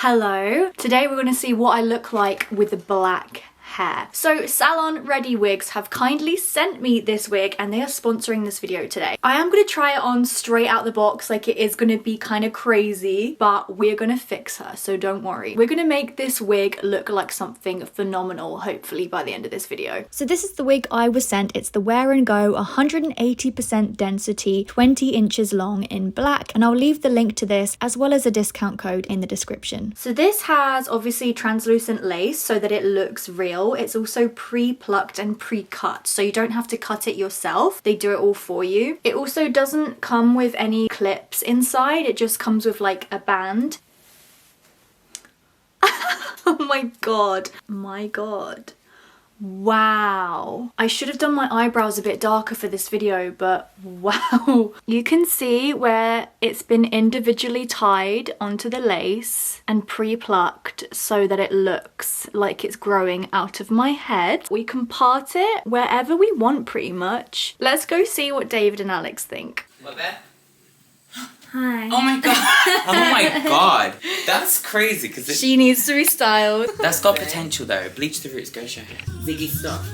Hello. Today we're going to see what I look like with the black hair. So Salon Ready Wigs have kindly sent me this wig and they are sponsoring this video today. I am going to try it on straight out the box, like it is going to be kind of crazy, but we're going to fix her, so don't worry. We're going to make this wig look like something phenomenal, hopefully by the end of this video. So this is the wig I was sent. It's the Wear and Go 180% density, 20 inches long in black, and I'll leave the link to this as well as a discount code in the description. So this has obviously translucent lace so that it looks real. It's also pre-plucked and pre-cut, so you don't have to cut it yourself. They do it all for you. It also doesn't come with any clips inside. It just comes with like a band. Oh my god. My god. Wow. I should have done my eyebrows a bit darker for this video, but wow. You can see where it's been individually tied onto the lace and pre-plucked so that it looks like it's growing out of my head. We can part it wherever we want pretty much. Let's go see what David and Alex think. What there? Hi. Oh my god. Oh my god. That's crazy because she needs to be styled. That's got potential though. Bleach the roots, go show her. Ziggy stuff.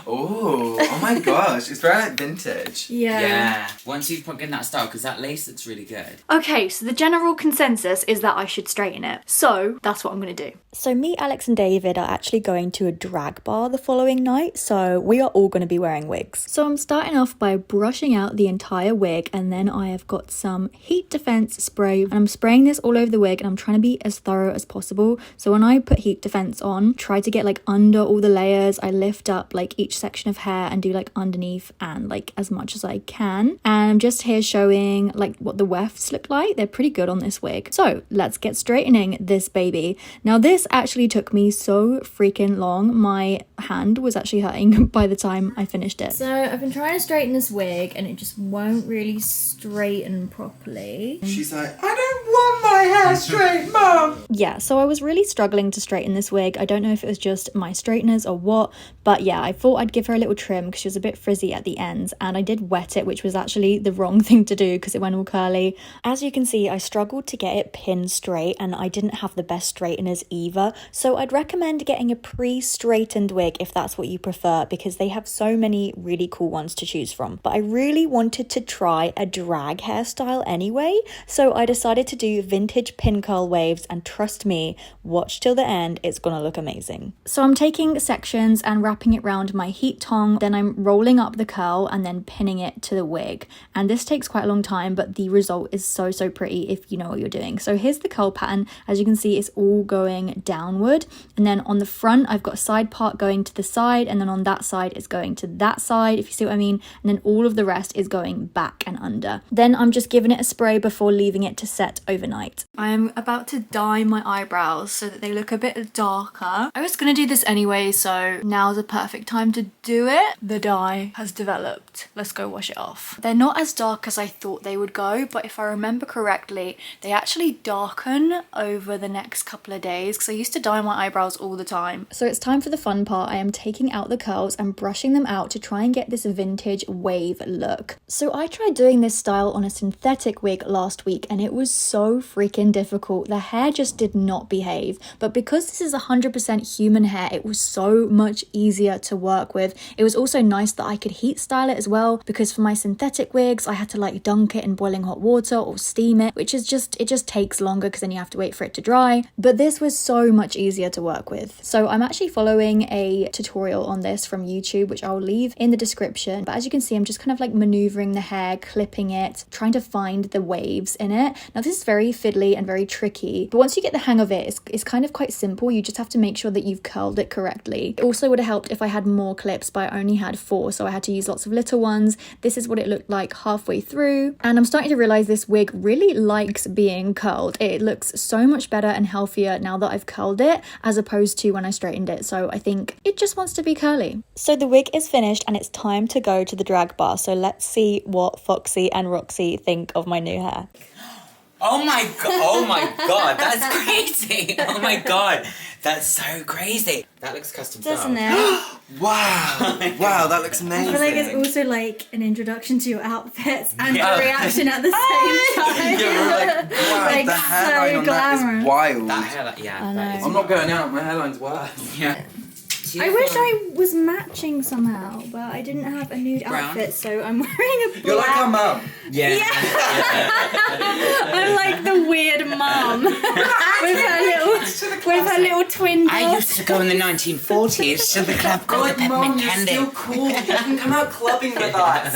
Oh my gosh, it's very like vintage. Yeah. Once you've put in that style, because that lace looks really good. Okay, so the general consensus is that I should straighten it. So that's what I'm gonna do. So me, Alex and David are actually going to a drag bar the following night, so we are all gonna be wearing wigs. So I'm starting off by brushing out the entire wig, and then I have got some heat defense spray and I'm spraying this all over the wig, and I'm trying to be as thorough as possible. So when I put heat defense on, try to get like under all the layers. I lift up like each section of hair and do like underneath and like as much as I can. And I'm just here showing like what the wefts look like. They're pretty good on this wig. So let's get straightening this baby. Now this actually took me so freaking long. My hand was actually hurting by the time I finished it. So I've been trying to straighten this wig and it just won't really straighten properly. She's like, I don't want my hair straight, Mum! Yeah, so I was really struggling to straighten this wig. I don't know if it was just my straighteners or what, but yeah, I thought I'd give her a little trim because she was a bit frizzy at the ends, and I did wet it, which was actually the wrong thing to do because it went all curly. As you can see, I struggled to get it pinned straight and I didn't have the best straighteners either, so I'd recommend getting a pre-straightened wig if that's what you prefer, because they have so many really cool ones to choose from. But I really wanted to try a drag hairstyle anyway, so I decided to do vintage pin curl waves, and trust me, watch till the end, it's gonna look amazing. So I'm taking sections and wrapping it around my heat tong, then I'm rolling up the curl and then pinning it to the wig, and this takes quite a long time, but the result is so pretty if you know what you're doing. So here's the curl pattern. As you can see, it's all going downward, and then on the front I've got a side part going to the side, and then on that side it's going to that side, if you see what I mean, and then all of the rest is going back and under. Then I'm just giving it a spray before leaving it to set overnight. I'm about to dye my eyebrows so that they look a bit darker. I was gonna do this anyway, so now's the perfect time to do it. The dye has developed. Let's go wash it off. They're not as dark as I thought they would go, but if I remember correctly, they actually darken over the next couple of days, because I used to dye my eyebrows all the time. So it's time for the fun part. I am taking out the curls and brushing them out to try and get this vintage wave look. So I tried doing this style on a synthetic wig last week and it was so freaking difficult. The hair just did not behave, but because this is 100% human hair, it was so much easier to work with. It was also nice that I could heat style it as well, because for my synthetic wigs I had to like dunk it in boiling hot water or steam it, which is just, it just takes longer because then you have to wait for it to dry. But this was so much easier to work with. So I'm actually following a tutorial on this from YouTube, which I'll leave in the description. But as you can see, I'm just kind of like maneuvering the hair, clipping it, trying to find the waves in it. Now this is very fiddly and very tricky, but once you get the hang of it, it's kind of quite simple. You just have to make sure that you've curled it correctly. It also would have helped if I had more clips, but I only had 4, so I had to use lots of little ones. This is what it looked like halfway through, and I'm starting to realize this wig really likes being curled. It looks so much better and healthier now that I've curled it as opposed to when I straightened it, so I think it just wants to be curly. So the wig is finished and it's time to go to the drag bar, so let's see what Foxy and Roxy think of my new hair. Oh my god, that's crazy. Oh my god, that's so crazy. That looks custom style. Doesn't it? Wow. Wow, that looks amazing. I feel like it's also like an introduction to your outfits and your reaction at the same time. Yeah, like, wow, Like, the hairline so on that glamorous. is wild. That hairline, yeah. I that know. is I'm not going out, my hairline's worse. Yeah. I wish I was matching somehow, but I didn't have a nude Brown? outfit, so I'm wearing a black. You're like our mum. Yeah. I'm like the weird mum with her little twin I dogs. used to go in the 1940s to the club called the Peppermint Candy. You're still cool. You can come out clubbing with us.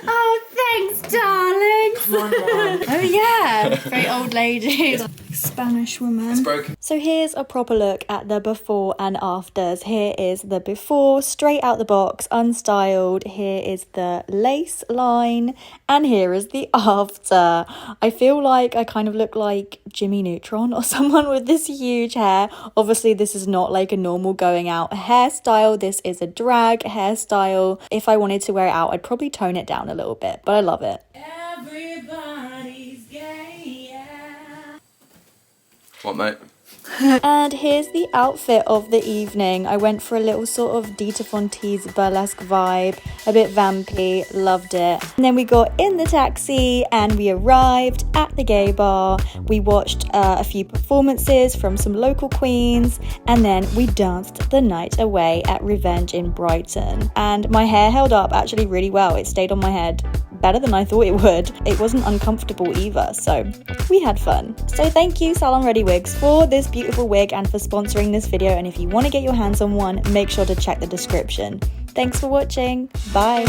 Oh, thanks, darling. Come on, Mum. Oh yeah, very old lady. Spanish woman. It's broken. So here's a proper look at the before and afters. Here is the before, straight out the box, unstyled. Here is the lace line, and here is the after. I feel like I kind of look like Jimmy Neutron or someone with this huge hair. Obviously, this is not like a normal going out hairstyle. This is a drag hairstyle. If I wanted to wear it out, I'd probably tone it down a little bit, but I love it. Everybody's gay, yeah. What, mate? And here's the outfit of the evening. I went for a little sort of Dita Fonte's burlesque vibe, a bit vampy, loved it. And then we got in the taxi and we arrived at the gay bar. We watched a few performances from some local queens, and then we danced the night away at Revenge in Brighton. And my hair held up actually really well. It stayed on my head better than I thought it would. It wasn't uncomfortable either, so we had fun. So thank you Salon Ready Wigs for this beautiful wig and for sponsoring this video, and if you want to get your hands on one, make sure to check the description. Thanks for watching. Bye.